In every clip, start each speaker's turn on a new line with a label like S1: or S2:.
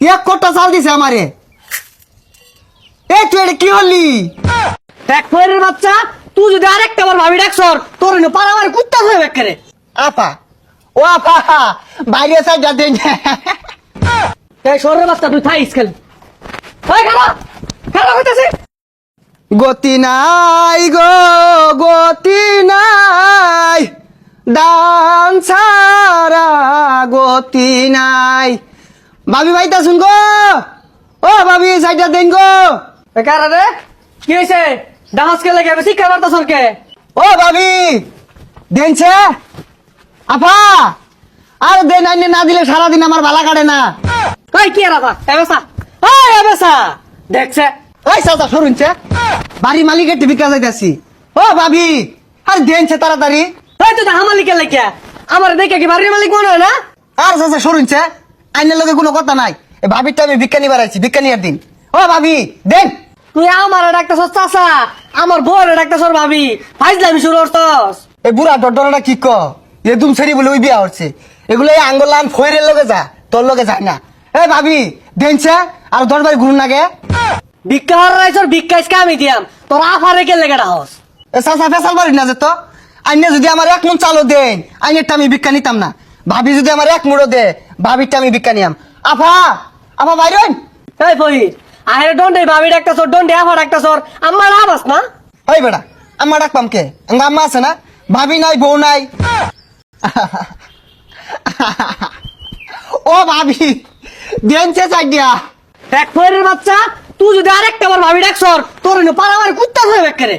S1: এক কোটা চাল দিছে আমারে। এই তুই এটা কি হলি?
S2: দেখ ফয়ের বাচ্চা, তুই যদি আরেকটা বার ভাবি ডাকছর তোর না পালা আমার কুত্তা হয়ে বেকারে।
S1: আপা ও আপা বাইরে সাইড যা দেন।
S2: এই সরের বাচ্চা তুই থাইস খেল। ওই খালা খালা হইতাছে।
S1: গতি নাই গো গতি নাই, দান ছাড়া গতি নাই। ভাবি ভাইতা শুন গো, ও ভাবি সাইডটা দেন গো।
S2: এ কারা রে? কি হইছে? ডান্স কে লাগে শিক্ষা বার্তাছর কে?
S1: ও ভাবি দেনছে আপা, আর দেন আইনে না দিলে সারাদিন আমার ভালা কাটে না।
S2: কই কি রাবা? এবেসা ওই এবেসা দেখছে।
S1: ওই সাদা সরুনছে বাড়ি মালিকের টিভি কাজ যাইতাছি। ও ভাবি আর দেনছে তাড়াতাড়ি।
S2: এই তুই হামালি মালিকের লাগে আমার দেখে কি বাড়ির মালিক মনে হয় না?
S1: আর চাচা সরুনছে আইনের লগে কোনো কথা নাই। এ ভাবিটা আমি ভিক্ষা নিবার আইছি, ভিক্ষা নিয়ার দিন। ও ভাবি দেন।
S2: তুই আমার ডাক্তার চাচা, আমার বউর ডাক্তার ভাবি ফাইজলামি শুরু করছস।
S1: এই বুড়া ডডরা কি ক এ দুম ছেড়ি বলে ওই বিয়া হচ্ছে। এগুলো এই আঙ্গলান ফয়ের লগে যা, তোর লগে যায় না। এ ভাবি দেনছে আর 10 বার ঘুরুন লাগে।
S2: ভিক্ষা হরাইছর ভিক্ষাইছকে আমি দিয়াম, তোর আফারে কে লেগে ডাহস?
S1: এ চাচা ফেসাল বাড়ি না যেত। আইনে যদি আমার 1 মন চালও দেন আইনেরটা আমি ভিক্ষা নিতাম না। ভাবি যদি আমার 1 মুড়ো দে ভাবিরটা আমি ভিক্ষা নিয়াম। আফা আফা বাইরেন।
S2: এই ফহির আহের ডন্ডে ভাবি ডাক্তার ডন্ডে আফা ডাক্তার আমার আবাস না।
S1: ওই বেড়া আম্মা ডাকপাম কে? আম্মা আছে না, ভাবি নাই বউ নাই। ও ভাবি দেনছে চাইডিয়া।
S2: এক ফয়ের বাচ্চা, তুই যদি আরেকটা বার ভাবি ডাকছর তোর না পালা আমার কুত্তা হয়ে বেকারে।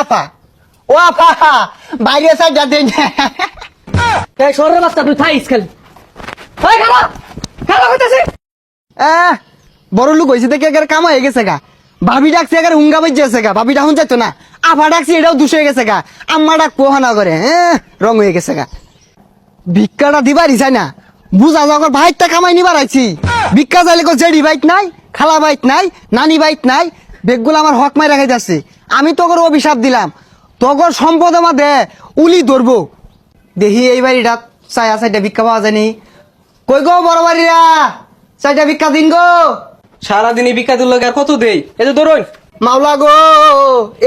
S1: আপা ও আপা বাইরে সাইড যা দেন।
S2: এই সরের বাচ্চা তুই থাইস খেল। ওই খালা খালা হইতাছে।
S1: বড় লোক হয়েছে দেখে এগার কামা হয়ে গেছে গা। ভাবি ডাকছে এগার হুঙ্গা বেজেছে গা। ভাবি ডাকুন যাইতো না, আফা ডাকছি এটাও দুষ হয়ে গেছে গা। আম্মা ডাক পোহানা করে রং হয়ে গেছে গা। ভিক্ষাটা দিবারই চাই না, বুঝা যাওয়ার ভাইটা কামাই নিবার আইছি। ভিক্ষা চাইলে কো জেডি বাইক নাই, খালা বাইক নাই, নানি বাইক নাই, বেগগুলো আমার হক মাই রাখাই যাচ্ছে। আমি তোর অভিশাপ দিলাম, তোর সম্পদ আমার দে উলি ধরবো। দেখি এই বাড়িটা চায়া চাইটা ভিক্ষা পাওয়া যায়নি। কই গো বড় বাড়িরা চাইটা ভিক্ষা দিন গো।
S2: সারাদিনই ভিক্ষা দিল আর কত দেই? এই যে ধরুন
S1: মাওলা গো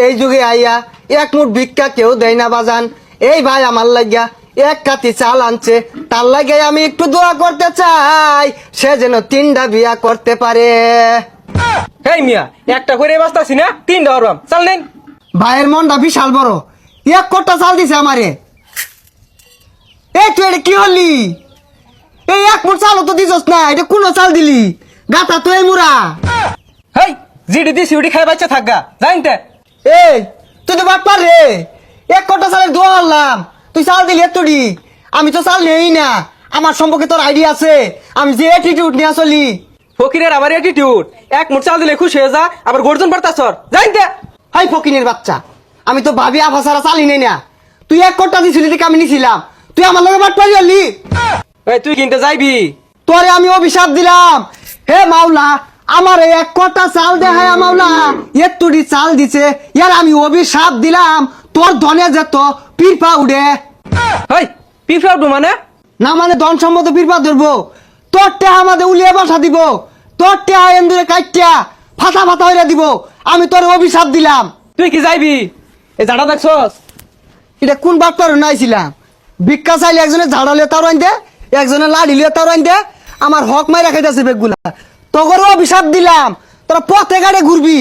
S1: এই যুগে আইয়া 1 মুঠ ভিক্ষা কেউ দেয় না বাজান। এই ভাই আমার লাগিয়া 1 কাতি চাল আনছে, তার লাগে আমি একটু দোয়া করতে চাই সে যেন 3টা বিয়া করতে পারে।
S2: এই মিয়া একটা করে বাস্তাছি না 3টা হরবাম চাল নেন।
S1: ভাইয়ের মনটা বিশাল বড়, 1 কোটা চাল দিছে আমারে। এই তুই এটা কি হলি? এই 1 মুঠ চালও তো দিছস না, এটা কোন চাল দিলি? গাতা তো এই মুরা।
S2: হেই জিডি দি সিউডি খাই বাচ্চা থাকগা জানতে।
S1: এই তুই তো বাট পার রে, 1 কোটা চালের দোয়া আনলাম, তুই চাল দিলি এতটি। আমি তো চাল নেই না, আমার সম্পর্কে তোর আইডিয়া আছে, আমি যে অ্যাটিটিউড নিয়ে চলি।
S2: ফকিরের আবার অ্যাটিটিউড, 1 মুঠ চাল দিলে খুশি হয়ে যা আবার গর্জন পারতাছর জানতে।
S1: হাই ফকিনের বাচ্চা, আমি তো ভাবি আফা সারা চালি নেই না। তুই 1 কোটা দিছিলি দেখে আমি নিছিলাম, তুই আমার লগে বাট পারি হলি।
S2: এই তুই কিনতে যাইবি?
S1: তোরে আমি অভিশাপ দিলাম, হে মাওলা আমার 1 কোটা চাল দে। হ্যাঁ মাওলা এতটি চাল দিছে, ইয়ার আমি অভিশাপ দিলাম তোর ধনে যেত পিরপা উড়ে।
S2: হেই পিফাউডু মানে
S1: না মানে ধন সম্পদ পিরপা ধরবো, তোর টেহা আমাদের উলিয়ে বাসা দিব, তোর টেহা এন্দুরে কাইটিয়া ফাটা ফাটা হইয়া দিব। আমি তোর অভিশাপ দিলাম।
S2: তুই কি যাইবি? এই জাড়া দেখছস?
S1: এটা কোন বাক্তার নাইছিলাম? ভিক্ষা চাইলে একজনে ঝাড়ালে তার আইন দে, একজনে লাড়িলে তার আইন দে। আমার হক মাই রাখাইতেছে বেগগুলা, তোর অভিশাপ দিলাম, তোরা পথে গাড়ে ঘুরবি।